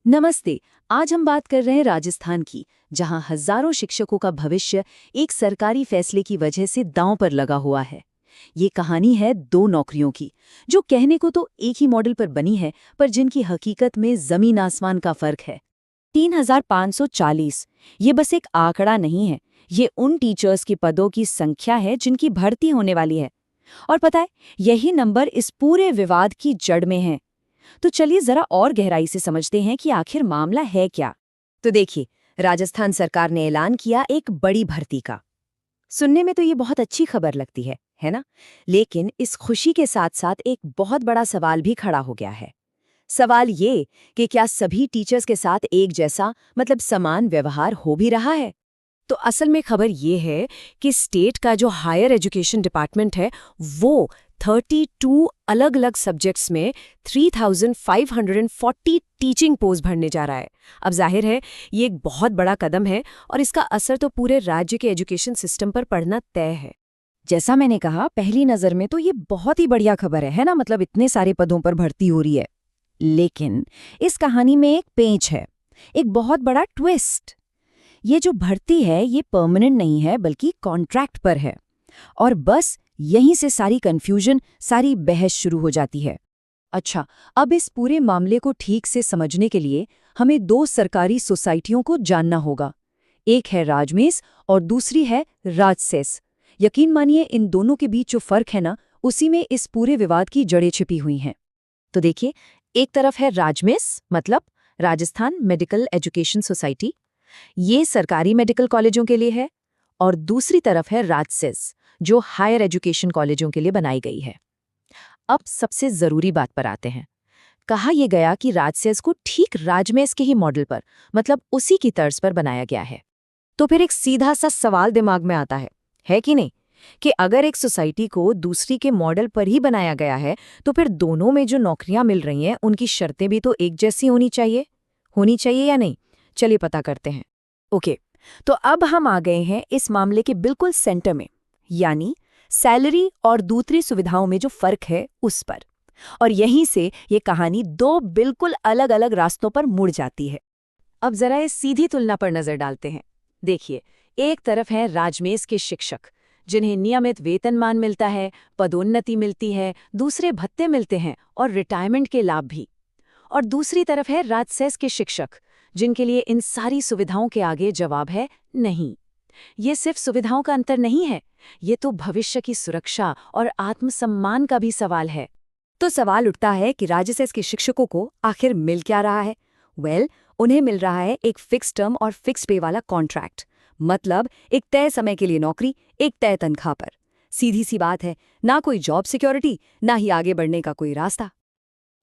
नमस्ते। आज हम बात कर रहे हैं राजस्थान की, जहां हजारों शिक्षकों का भविष्य एक सरकारी फैसले की वजह से दांव पर लगा हुआ है। ये कहानी है दो नौकरियों की, जो कहने को तो एक ही मॉडल पर बनी है, पर जिनकी हकीकत में जमीन आसमान का फर्क है। 3,540 ये बस एक आंकड़ा नहीं है, ये उन टीचर्स की पदों की संख्या है जिनकी भर्ती होने वाली है। और पता है, यही नंबर इस पूरे विवाद की जड़ में है। तो चलिए जरा और गहराई से समझते हैं कि आखिर मामला है क्या। तो देखिए, राजस्थान सरकार ने ऐलान किया एक बड़ी भर्ती का। सुनने में तो ये बहुत अच्छी खबर लगती है ना? लेकिन इस खुशी के साथ साथ एक बहुत बड़ा सवाल भी खड़ा हो गया है। सवाल ये कि क्या सभी टीचर्स के साथ एक जैसा मतलब समान व्यवहार हो भी रहा है? तो असल में खबर ये है कि स्टेट का जो हायर एजुकेशन डिपार्टमेंट है, वो 32 अलग अलग सब्जेक्ट्स में 3,540 टीचिंग पोस्ट भरने जा रहा है। अब जाहिर है, ये एक बहुत बड़ा कदम है और इसका असर तो पूरे राज्य के एजुकेशन सिस्टम पर पड़ना तय है। जैसा मैंने कहा, पहली नज़र में तो ये बहुत ही बढ़िया खबर है ना? मतलब इतने सारे पदों पर भर्ती हो रही है। लेकिन इस कहानी में एक पेंच है, एक बहुत बड़ा ट्विस्ट। ये जो भर्ती है, ये परमानेंट नहीं है, बल्कि कॉन्ट्रैक्ट पर है। और बस यहीं से सारी कंफ्यूजन, सारी बहस शुरू हो जाती है। अच्छा, अब इस पूरे मामले को ठीक से समझने के लिए हमें दो सरकारी सोसाइटियों को जानना होगा। एक है राजमेस और दूसरी है राजसेस। यकीन मानिए, इन दोनों के बीच जो फर्क है ना, उसी में इस पूरे विवाद की जड़ें छिपी हुई हैं। तो देखिए, एक तरफ है राजमेस, मतलब राजस्थान मेडिकल एजुकेशन सोसाइटी। ये सरकारी मेडिकल कॉलेजों के लिए है। और दूसरी तरफ है राजसेस, जो हायर एजुकेशन कॉलेजों के लिए बनाई गई है। अब सबसे जरूरी बात पर आते हैं। कहा यह गया कि राजसेस को ठीक राजमेस के ही मॉडल पर, मतलब उसी की तर्ज पर बनाया गया है। तो फिर एक सीधा सा सवाल दिमाग में आता है कि नहीं, कि अगर एक सोसाइटी को दूसरी के मॉडल पर ही बनाया गया है, तो फिर दोनों में जो नौकरियां मिल रही हैं, उनकी शर्तें भी तो एक जैसी होनी चाहिए या नहीं? चलिए पता करते हैं। ओके, तो अब हम आ गए हैं इस मामले के बिल्कुल सेंटर में, यानी सैलरी और दूसरी सुविधाओं में जो फर्क है उस पर। और यहीं से ये कहानी दो बिल्कुल अलग अलग रास्तों पर मुड़ जाती है। अब जरा इस सीधी तुलना पर नजर डालते हैं। देखिए, एक तरफ है राजमेस के शिक्षक, जिन्हें नियमित वेतनमान मिलता है, पदोन्नति मिलती है, दूसरे भत्ते मिलते हैं और रिटायरमेंट के लाभ भी। और दूसरी तरफ है राजसेस के शिक्षक, जिनके लिए इन सारी सुविधाओं के आगे जवाब है नहीं। ये सिर्फ सुविधाओं का अंतर नहीं है, ये तो भविष्य की सुरक्षा और आत्मसम्मान का भी सवाल है। तो सवाल उठता है कि राजसेस के शिक्षकों को आखिर मिल क्या रहा है? उन्हें मिल रहा है एक फिक्स टर्म और फिक्स पे वाला कॉन्ट्रैक्ट, मतलब एक तय समय के लिए नौकरी, एक तय तनख्वाह पर। सीधी सी बात है, ना कोई जॉब सिक्योरिटी, ना ही आगे बढ़ने का कोई रास्ता।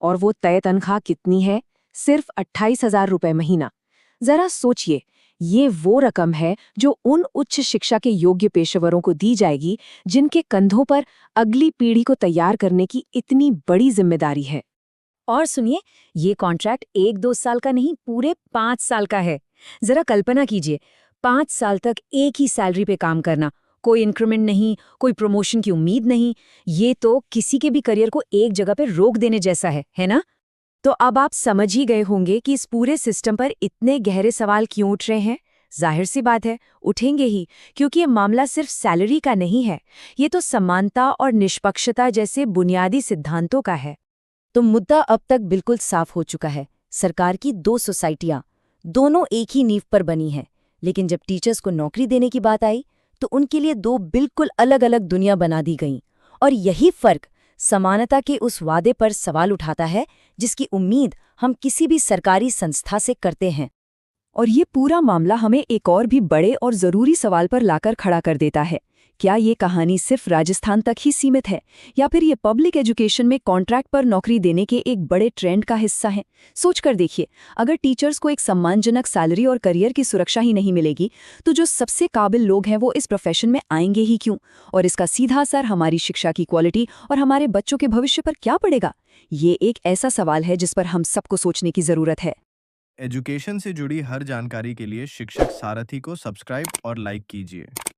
और वो तय तनख्वाह कितनी है? सिर्फ 28,000 रुपए महीना। जरा सोचिए, ये वो रकम है जो उन उच्च शिक्षा के योग्य पेशेवरों को दी जाएगी, जिनके कंधों पर अगली पीढ़ी को तैयार करने की इतनी बड़ी जिम्मेदारी है। और सुनिए, ये कॉन्ट्रैक्ट 1-2 साल का नहीं, पूरे 5 साल का है। जरा कल्पना कीजिए, 5 साल तक एक ही सैलरी पे काम करना, कोई इंक्रीमेंट नहीं, कोई प्रमोशन की उम्मीद नहीं। ये तो किसी के भी करियर को एक जगह पे रोक देने जैसा है ना? तो अब आप समझ ही गए होंगे कि इस पूरे सिस्टम पर इतने गहरे सवाल क्यों उठ रहे हैं। जाहिर सी बात है, उठेंगे ही, क्योंकि ये मामला सिर्फ सैलरी का नहीं है, ये तो समानता और निष्पक्षता जैसे बुनियादी सिद्धांतों का है। तो मुद्दा अब तक बिल्कुल साफ हो चुका है। सरकार की दो सोसाइटियां, दोनों एक ही नींव पर बनी हैं, लेकिन जब टीचर्स को नौकरी देने की बात आई, तो उनके लिए दो बिल्कुल अलग अलग दुनिया बना दी गईं। और यही फर्क समानता के उस वादे पर सवाल उठाता है, जिसकी उम्मीद हम किसी भी सरकारी संस्था से करते हैं। और ये पूरा मामला हमें एक और भी बड़े और जरूरी सवाल पर लाकर खड़ा कर देता है। क्या ये कहानी सिर्फ राजस्थान तक ही सीमित है, या फिर ये पब्लिक एजुकेशन में कॉन्ट्रैक्ट पर नौकरी देने के एक बड़े ट्रेंड का हिस्सा है? सोचकर देखिए, अगर टीचर्स को एक सम्मानजनक सैलरी और करियर की सुरक्षा ही नहीं मिलेगी, तो जो सबसे काबिल लोग हैं वो इस प्रोफेशन में आएंगे ही क्यों? और इसका सीधा असर हमारी शिक्षा की क्वालिटी और हमारे बच्चों के भविष्य पर क्या पड़ेगा? ये एक ऐसा सवाल है जिस पर हम सबको सोचने की जरूरत है। एजुकेशन से जुड़ी हर जानकारी के लिए शिक्षक सारथी को सब्सक्राइब और लाइक कीजिए।